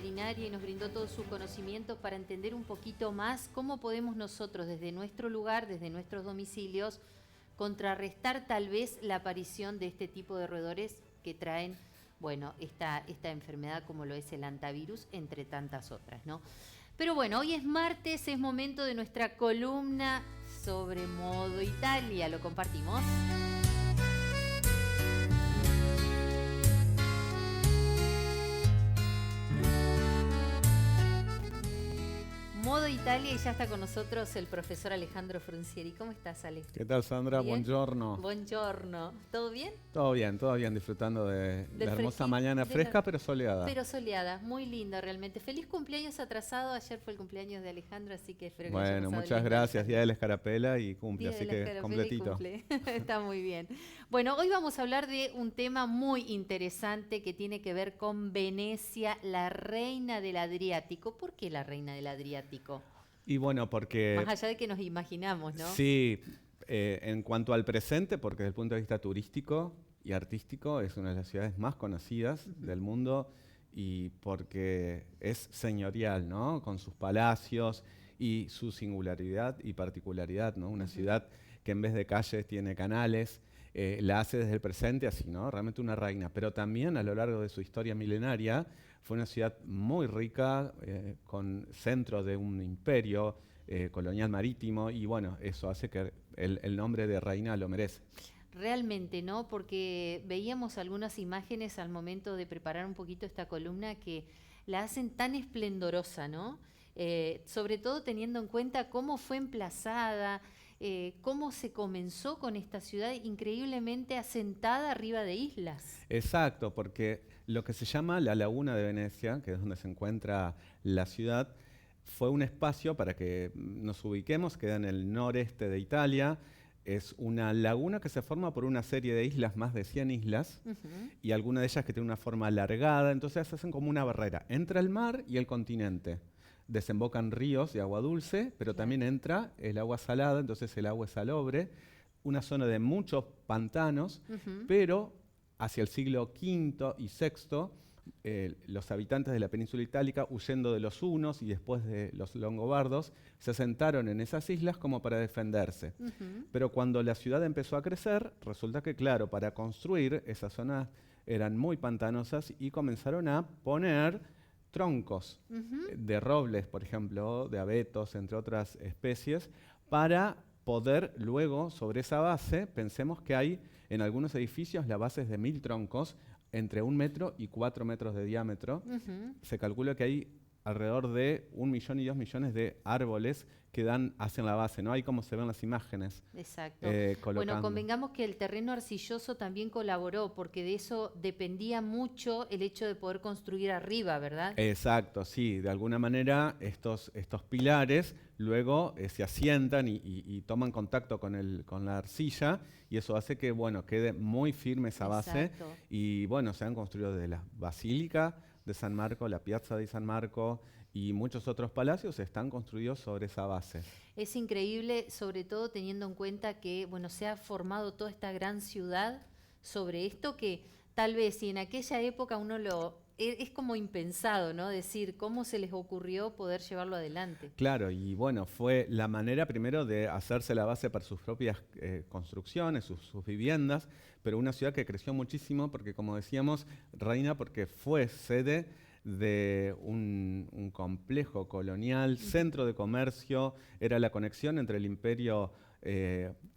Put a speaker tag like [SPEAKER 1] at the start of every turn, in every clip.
[SPEAKER 1] veterinaria y nos brindó todos sus conocimientos para entender un poquito más cómo podemos nosotros desde nuestro lugar, desde nuestros domicilios, contrarrestar tal vez la aparición de este tipo de roedores que traen, bueno, esta enfermedad como lo es el hantavirus, entre tantas otras, ¿no? Pero bueno, hoy es martes, es momento de nuestra columna sobre Modo Italia. ¿Lo compartimos? Modo Italia, y ya está con nosotros el profesor Alejandro Fruncieri. ¿Cómo estás, Ale?
[SPEAKER 2] ¿Qué tal, Sandra?
[SPEAKER 1] ¿Bien?
[SPEAKER 2] Buongiorno.
[SPEAKER 1] Buongiorno. ¿Todo bien?
[SPEAKER 2] Todo bien, disfrutando de la hermosa mañana
[SPEAKER 1] de
[SPEAKER 2] fresca, pero soleada.
[SPEAKER 1] Pero soleada, muy linda realmente. Feliz cumpleaños atrasado, ayer fue el cumpleaños de Alejandro, así que espero que haya
[SPEAKER 2] Bueno,
[SPEAKER 1] pasado
[SPEAKER 2] muchas
[SPEAKER 1] lindo,
[SPEAKER 2] gracias,
[SPEAKER 1] Alejandro.
[SPEAKER 2] Día de la Escarapela y cumple,
[SPEAKER 1] Día
[SPEAKER 2] así
[SPEAKER 1] de la
[SPEAKER 2] que
[SPEAKER 1] Escarapela y
[SPEAKER 2] completito.
[SPEAKER 1] cumple. Está muy bien. Bueno, hoy vamos a hablar de un tema muy interesante que tiene que ver con Venecia, la reina del Adriático. ¿Por qué la reina del Adriático?
[SPEAKER 2] Y bueno, porque
[SPEAKER 1] Más allá de que nos imaginamos, ¿no?
[SPEAKER 2] sí, en cuanto al presente, porque desde el punto de vista turístico y artístico es una de las ciudades más conocidas del mundo y porque es señorial, ¿no? Con sus palacios y su singularidad y particularidad, ¿no? Una ciudad que en vez de calles tiene canales, la hace desde el presente así, ¿no? Realmente una reina, pero también a lo largo de su historia milenaria fue una ciudad muy rica, con centro de un imperio colonial marítimo, y bueno, eso hace que el nombre de reina lo merece.
[SPEAKER 1] Realmente, ¿no? Porque veíamos algunas imágenes al momento de preparar un poquito esta columna que la hacen tan esplendorosa, ¿no? Sobre todo teniendo en cuenta cómo fue emplazada, cómo se comenzó con esta ciudad increíblemente asentada arriba de islas.
[SPEAKER 2] Exacto, porque lo que se llama la Laguna de Venecia, que es donde se encuentra la ciudad, fue un espacio, para que nos ubiquemos, queda en el noreste de Italia. Es una laguna que se forma por una serie de islas, más de 100 islas, y algunas de ellas que tienen una forma alargada, entonces hacen como una barrera entre el mar y el continente. Desembocan ríos de agua dulce, pero también entra el agua salada, entonces el agua es salobre, una zona de muchos pantanos, pero hacia el siglo V y VI, los habitantes de la península itálica, huyendo de los hunos y después de los longobardos, se asentaron en esas islas como para defenderse. Pero cuando la ciudad empezó a crecer, resulta que, claro, para construir esas zonas eran muy pantanosas y comenzaron a poner troncos de robles, por ejemplo, de abetos, entre otras especies, para poder luego, sobre esa base, pensemos que hay en algunos edificios las bases de 1000 troncos, entre 1 metro y 4 metros de diámetro. Se calcula que hay alrededor de 1 millón y 2 millones de árboles que hacen la base, ¿no? Ahí como se ven las imágenes.
[SPEAKER 1] Exacto. Bueno,
[SPEAKER 2] Colocando.
[SPEAKER 1] convengamos que el terreno arcilloso también colaboró, porque de eso dependía mucho el hecho de poder construir arriba, ¿verdad?
[SPEAKER 2] Exacto, sí. De alguna manera estos pilares luego se asientan y toman contacto con la arcilla, y eso hace que, bueno, quede muy firme esa base.
[SPEAKER 1] Exacto.
[SPEAKER 2] Y bueno, se han construido desde la Basílica de San Marco, la Piazza di San Marco y muchos otros palacios están construidos sobre esa base.
[SPEAKER 1] Es increíble, sobre todo teniendo en cuenta que, bueno, se ha formado toda esta gran ciudad sobre esto que tal vez si en aquella época es como impensado, ¿no? Decir cómo se les ocurrió poder llevarlo adelante.
[SPEAKER 2] Claro, y bueno, fue la manera primero de hacerse la base para sus propias construcciones, sus viviendas, pero una ciudad que creció muchísimo porque, como decíamos, reina porque fue sede de un complejo colonial, centro de comercio, era la conexión entre el imperio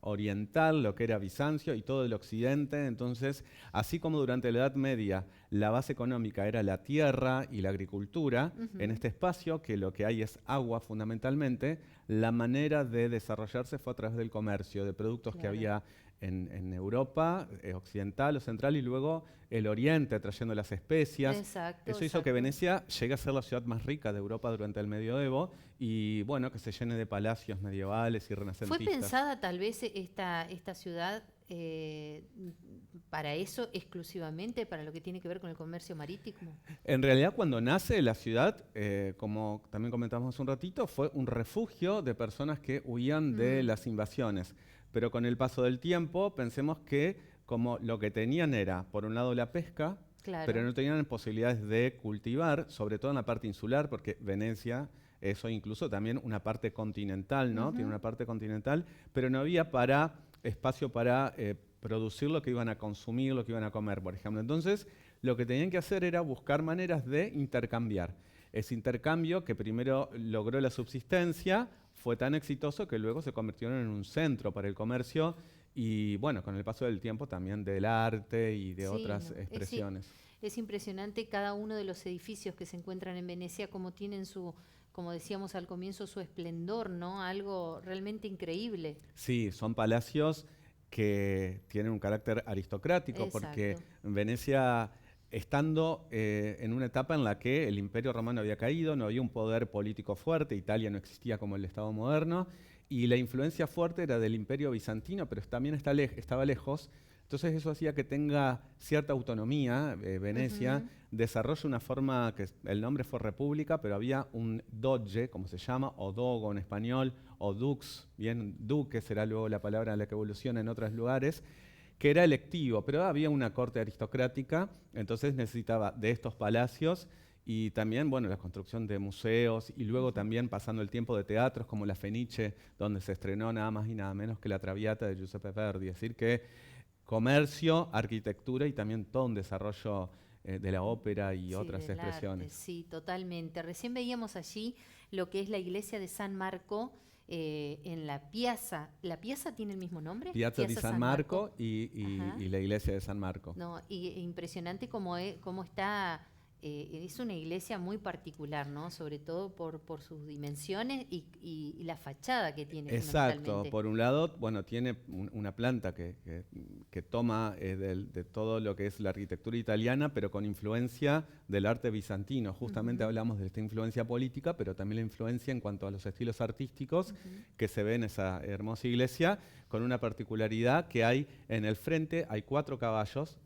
[SPEAKER 2] oriental, lo que era Bizancio, y todo el occidente. Entonces, así como durante la Edad Media la base económica era la tierra y la agricultura, en este espacio, que lo que hay es agua fundamentalmente, la manera de desarrollarse fue a través del comercio, de productos que había en Europa occidental o central, y luego el oriente trayendo las especias.
[SPEAKER 1] Exacto,
[SPEAKER 2] Eso hizo que Venecia llegue a ser la ciudad más rica de Europa durante el medioevo, y bueno, que se llene de palacios medievales y renacentistas.
[SPEAKER 1] ¿Fue pensada tal vez esta ciudad para eso exclusivamente, para lo que tiene que ver con el comercio marítimo?
[SPEAKER 2] En realidad, cuando nace la ciudad, como también comentamos hace un ratito, fue un refugio de personas que huían de las invasiones. Pero con el paso del tiempo, pensemos que como lo que tenían era, por un lado, la pesca,
[SPEAKER 1] Claro.
[SPEAKER 2] pero no tenían posibilidades de cultivar, sobre todo en la parte insular, porque Venecia es hoy incluso también una parte continental, ¿no? Tiene una parte continental, pero no había espacio para producir lo que iban a consumir, lo que iban a comer, por ejemplo. Entonces, lo que tenían que hacer era buscar maneras de intercambiar. Ese intercambio, que primero logró la subsistencia, fue tan exitoso que luego se convirtieron en un centro para el comercio y, bueno, con el paso del tiempo también del arte y de
[SPEAKER 1] Sí,
[SPEAKER 2] otras
[SPEAKER 1] no,
[SPEAKER 2] expresiones.
[SPEAKER 1] es impresionante cada uno de los edificios que se encuentran en Venecia, como tienen su, como decíamos al comienzo, su esplendor, ¿no? Algo realmente increíble.
[SPEAKER 2] Sí, son palacios que tienen un carácter aristocrático, porque
[SPEAKER 1] Exacto.
[SPEAKER 2] Venecia, estando en una etapa en la que el Imperio Romano había caído, no había un poder político fuerte, Italia no existía como el Estado moderno, y la influencia fuerte era del Imperio Bizantino, pero también estaba lejos. Entonces eso hacía que tenga cierta autonomía, Venecia,
[SPEAKER 1] Ujú.
[SPEAKER 2] desarrolla una forma que el nombre fue república, pero había un doge, como se llama, o dogo en español, o dux, bien, duque será luego la palabra en la que evoluciona en otros lugares, que era electivo, pero había una corte aristocrática, entonces necesitaba de estos palacios y también, bueno, la construcción de museos y luego también pasando el tiempo de teatros como la Fenice, donde se estrenó nada más y nada menos que la Traviata de Giuseppe Verdi, es decir, que comercio, arquitectura y también todo un desarrollo de la ópera y
[SPEAKER 1] Sí,
[SPEAKER 2] otras
[SPEAKER 1] del arte,
[SPEAKER 2] expresiones.
[SPEAKER 1] sí, totalmente. Recién veíamos allí lo que es la iglesia de San Marco en la Piazza. ¿La Piazza tiene el mismo nombre?
[SPEAKER 2] Piazza di San
[SPEAKER 1] San Marco.
[SPEAKER 2] Marco y,
[SPEAKER 1] Ajá.
[SPEAKER 2] y la iglesia de San Marco.
[SPEAKER 1] No, y impresionante cómo está. Es una iglesia muy particular, ¿no? Sobre todo por sus dimensiones y la fachada que tiene
[SPEAKER 2] Exacto,
[SPEAKER 1] fundamentalmente.
[SPEAKER 2] por un lado, bueno, tiene una planta que toma de todo lo que es la arquitectura italiana, pero con influencia del arte bizantino. Justamente
[SPEAKER 1] Ujú,
[SPEAKER 2] hablamos de esta influencia política, pero también la influencia en cuanto a los estilos artísticos
[SPEAKER 1] ujú.
[SPEAKER 2] que se ve en esa hermosa iglesia, con una particularidad que hay en el frente, hay 4 caballos,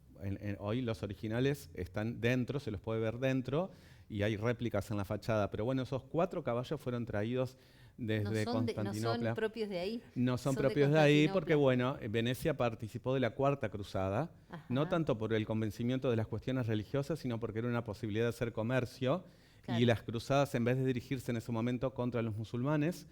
[SPEAKER 2] hoy los originales están dentro, se los puede ver dentro, y hay réplicas en la fachada, pero bueno, esos 4 caballos fueron traídos desde
[SPEAKER 1] No son
[SPEAKER 2] Constantinopla.
[SPEAKER 1] propios de ahí,
[SPEAKER 2] No son
[SPEAKER 1] son de
[SPEAKER 2] propios de ahí porque,
[SPEAKER 1] Constantinopla.
[SPEAKER 2] bueno, Venecia participó de la Cuarta Cruzada, no
[SPEAKER 1] Ajá,
[SPEAKER 2] tanto por el convencimiento de las cuestiones religiosas, sino porque era una posibilidad de hacer comercio, y
[SPEAKER 1] claro.
[SPEAKER 2] las cruzadas, en vez de dirigirse en ese momento contra los musulmanes,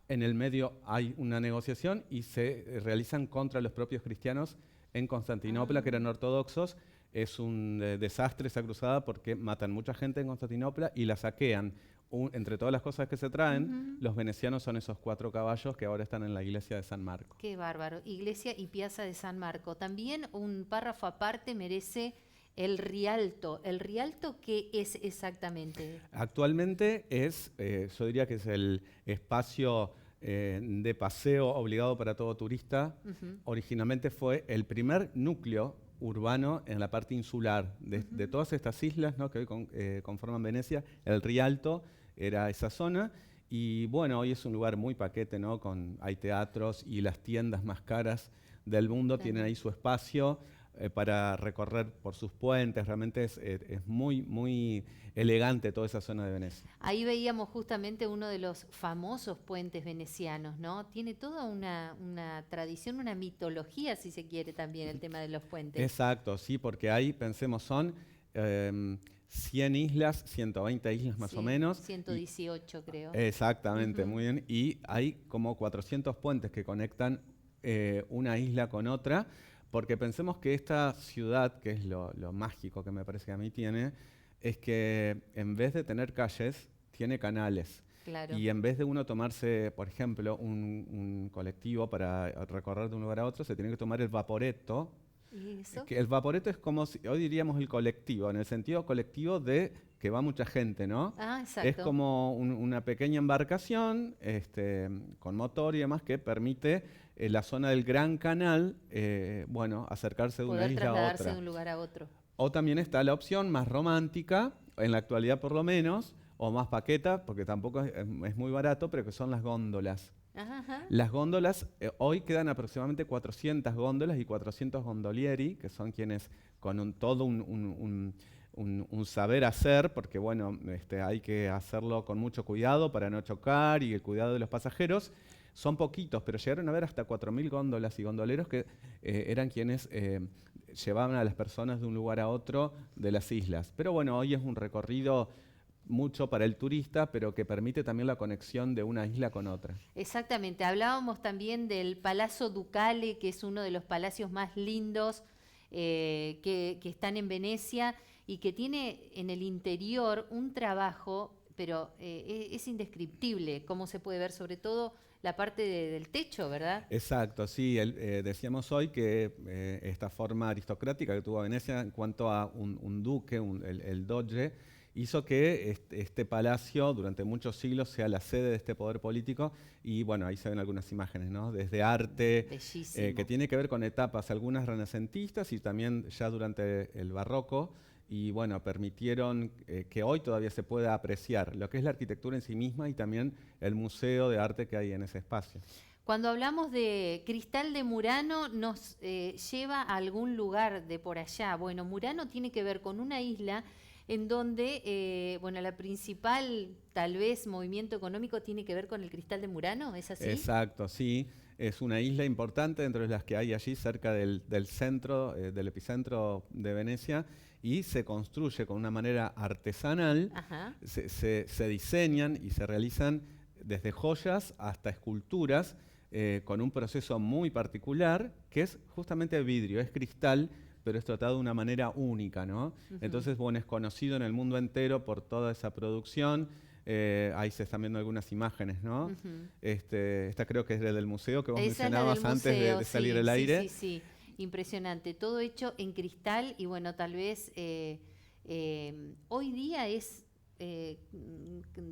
[SPEAKER 2] en el medio hay una negociación y se realizan contra los propios cristianos en Constantinopla, que
[SPEAKER 1] Ah,
[SPEAKER 2] eran ortodoxos. Es un desastre esa cruzada porque matan mucha gente en Constantinopla y la saquean. Entre todas las cosas que se traen,
[SPEAKER 1] ujú.
[SPEAKER 2] los venecianos son esos 4 caballos que ahora están en la iglesia de San Marco.
[SPEAKER 1] Qué bárbaro. Iglesia y Piazza de San Marco. También un párrafo aparte merece el Rialto. ¿El Rialto qué es exactamente?
[SPEAKER 2] Actualmente yo diría que es el espacio de paseo obligado para todo turista.
[SPEAKER 1] Ujú,
[SPEAKER 2] Originalmente fue el primer núcleo urbano en la parte insular de
[SPEAKER 1] ujú.
[SPEAKER 2] todas estas islas, ¿no?, que hoy conforman Venecia. El Rialto era esa zona y bueno, hoy es un lugar muy paquete, ¿no? Hay teatros y las tiendas más caras del mundo tienen
[SPEAKER 1] Claro.
[SPEAKER 2] ahí su espacio para recorrer por sus puentes. Realmente es muy, muy elegante toda esa zona de Venecia.
[SPEAKER 1] Ahí veíamos justamente uno de los famosos puentes venecianos, ¿no? Tiene toda una tradición, una mitología, si se quiere, también el tema de los puentes.
[SPEAKER 2] Exacto, sí, porque ahí, pensemos, son 100 islas, 120 islas más o
[SPEAKER 1] Sí,
[SPEAKER 2] menos.
[SPEAKER 1] 118 creo.
[SPEAKER 2] Exactamente,
[SPEAKER 1] Ujú.
[SPEAKER 2] muy bien. Y hay como 400 puentes que conectan una isla con otra, porque pensemos que esta ciudad, que es lo mágico que me parece que a mí tiene, es que en vez de tener calles, tiene canales.
[SPEAKER 1] Claro.
[SPEAKER 2] Y en vez de uno tomarse, por ejemplo, un colectivo para recorrer de un lugar a otro, se tiene que tomar el vaporetto,
[SPEAKER 1] ¿Y eso?
[SPEAKER 2] que el vaporetto es como si, hoy diríamos el colectivo, en el sentido colectivo de que va mucha gente, ¿no?
[SPEAKER 1] Ah,
[SPEAKER 2] Es
[SPEAKER 1] exacto.
[SPEAKER 2] como una pequeña embarcación con motor y demás que permite la zona del Gran Canal, bueno, acercarse de una
[SPEAKER 1] Poder
[SPEAKER 2] isla a
[SPEAKER 1] trasladarse de
[SPEAKER 2] otra.
[SPEAKER 1] un lugar a otro.
[SPEAKER 2] O también está la opción más romántica, en la actualidad por lo menos, o más paqueta, porque tampoco es muy barato, pero que son las góndolas.
[SPEAKER 1] Ajá, ajá.
[SPEAKER 2] Las góndolas, hoy quedan aproximadamente 400 góndolas y 400 gondolieri, que son quienes con todo un saber hacer, porque bueno, hay que hacerlo con mucho cuidado para no chocar y el cuidado de los pasajeros. son poquitos, pero llegaron a haber hasta 4.000 góndolas y gondoleros que eran quienes llevaban a las personas de un lugar a otro de las islas. Pero bueno, hoy es un recorrido mucho para el turista, pero que permite también la conexión de una isla con otra.
[SPEAKER 1] Exactamente, hablábamos también del Palazzo Ducale, que es uno de los palacios más lindos que están en Venecia y que tiene en el interior un trabajo, pero es indescriptible, como se puede ver, sobre todo la parte del techo, ¿verdad?
[SPEAKER 2] Exacto, sí, decíamos hoy que esta forma aristocrática que tuvo Venecia en cuanto a un duque, el doge, hizo que este palacio durante muchos siglos sea la sede de este poder político y bueno, ahí se ven algunas imágenes, ¿no? Desde arte, que tiene que ver con etapas, algunas renacentistas y también ya durante el barroco y bueno, permitieron que hoy todavía se pueda apreciar lo que es la arquitectura en sí misma y también el museo de arte que hay en ese espacio.
[SPEAKER 1] Cuando hablamos de Cristal de Murano, nos lleva a algún lugar de por allá. Bueno, Murano tiene que ver con una isla en donde, bueno, la principal, tal vez, movimiento económico tiene que ver con el Cristal de Murano, ¿es así?
[SPEAKER 2] Exacto, sí. Es una isla importante dentro de las que hay allí, cerca del centro, del epicentro de Venecia, y se construye con una manera artesanal, se diseñan y se realizan desde joyas hasta esculturas, con un proceso muy particular, que es justamente vidrio, es cristal, pero es tratado de una manera única, ¿no? Entonces, bueno, es conocido en el mundo entero por toda esa producción. Ahí se están viendo algunas imágenes, ¿no? Esta creo que es del museo que vos mencionabas antes de salir al aire.
[SPEAKER 1] Sí, impresionante. Todo hecho en cristal y bueno, tal vez hoy día es,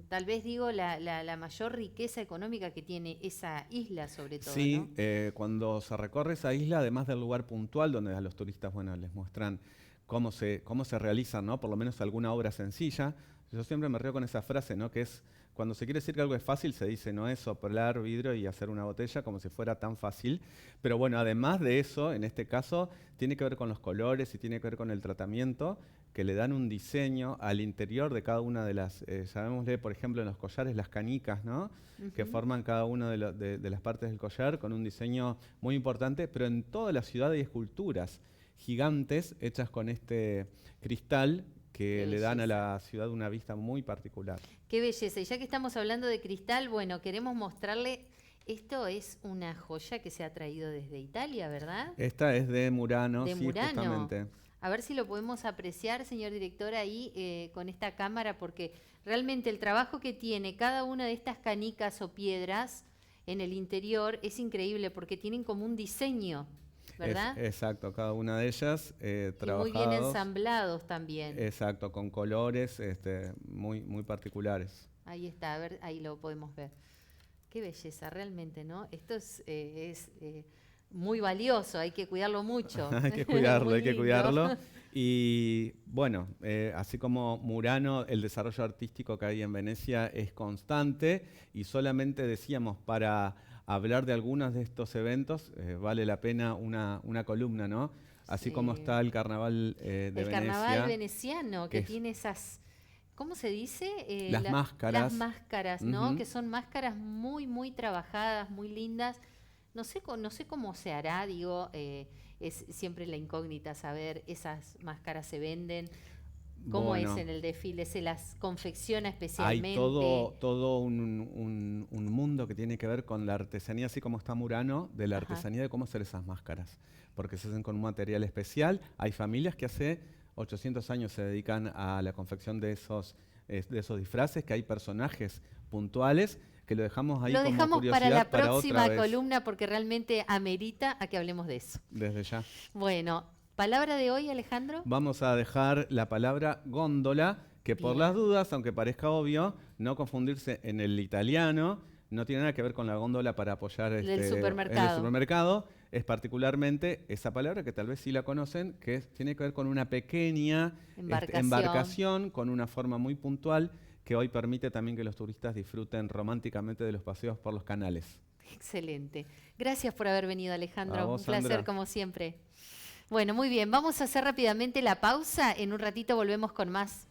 [SPEAKER 1] tal vez digo, la mayor riqueza económica que tiene esa isla sobre todo,
[SPEAKER 2] sí,
[SPEAKER 1] ¿no?
[SPEAKER 2] cuando se recorre esa isla, además del lugar puntual donde a los turistas, bueno, les muestran cómo se realizan, ¿no? Por lo menos alguna obra sencilla. Yo siempre me río con esa frase, ¿no? Que es, cuando se quiere decir que algo es fácil, se dice, no es soplar vidrio y hacer una botella como si fuera tan fácil. Pero bueno, además de eso, en este caso, tiene que ver con los colores y tiene que ver con el tratamiento, que le dan un diseño al interior de cada una de las, llamémosle, por ejemplo, en los collares, las canicas, ¿no? Que forman cada una de las partes del collar con un diseño muy importante, pero en toda la ciudad hay esculturas gigantes hechas con este cristal, que le dan a la ciudad una vista muy particular.
[SPEAKER 1] Qué belleza. Y ya que estamos hablando de cristal, bueno, queremos mostrarle, esto es una joya que se ha traído desde Italia, ¿verdad?
[SPEAKER 2] Esta es de Murano,
[SPEAKER 1] de
[SPEAKER 2] sí,
[SPEAKER 1] Murano.
[SPEAKER 2] justamente.
[SPEAKER 1] A ver si lo podemos apreciar, señor director, ahí con esta cámara, porque realmente el trabajo que tiene cada una de estas canicas o piedras en el interior es increíble, porque tienen como un diseño, ¿verdad?
[SPEAKER 2] Exacto, cada una de ellas trabajados.
[SPEAKER 1] Y muy bien ensamblados también.
[SPEAKER 2] Exacto, con colores muy, muy particulares.
[SPEAKER 1] Ahí está, a ver, ahí lo podemos ver. Qué belleza, realmente, ¿no? Esto es muy valioso, hay que cuidarlo mucho.
[SPEAKER 2] Hay que cuidarlo, hay que cuidarlo. Y bueno, así como Murano, el desarrollo artístico que hay en Venecia es constante y solamente decíamos para hablar de algunos de estos eventos, vale la pena una columna, ¿no? Así como está el carnaval de Venecia.
[SPEAKER 1] El carnaval veneciano, que tiene esas, ¿cómo se dice?
[SPEAKER 2] Las máscaras.
[SPEAKER 1] Las máscaras, ¿no? Que son máscaras muy, muy trabajadas, muy lindas. No sé cómo se hará, digo, es siempre la incógnita saber, esas máscaras se venden. ¿Cómo es en el desfile? ¿Se las confecciona especialmente?
[SPEAKER 2] Hay todo un mundo que tiene que ver con la artesanía, así como está Murano, de la artesanía de cómo hacer esas máscaras. Porque se hacen con un material especial. Hay familias que hace 800 años se dedican a la confección de esos disfraces, que hay personajes puntuales que lo dejamos ahí como curiosidad. Lo dejamos
[SPEAKER 1] para la próxima columna porque realmente amerita a que hablemos de eso.
[SPEAKER 2] Desde ya.
[SPEAKER 1] Bueno, ¿palabra de hoy, Alejandro?
[SPEAKER 2] Vamos a dejar la palabra góndola, que por las dudas, aunque parezca obvio, no confundirse en el italiano, no tiene nada que ver con la góndola para apoyar en el supermercado. Es particularmente esa palabra que tal vez sí la conocen, que tiene que ver con una pequeña embarcación con una forma muy puntual, que hoy permite también que los turistas disfruten románticamente de los paseos por los canales.
[SPEAKER 1] Excelente. Gracias por haber venido, Alejandro.
[SPEAKER 2] A vos,
[SPEAKER 1] un placer,
[SPEAKER 2] Sandra.
[SPEAKER 1] como siempre. Bueno, muy bien. Vamos a hacer rápidamente la pausa. En un ratito volvemos con más.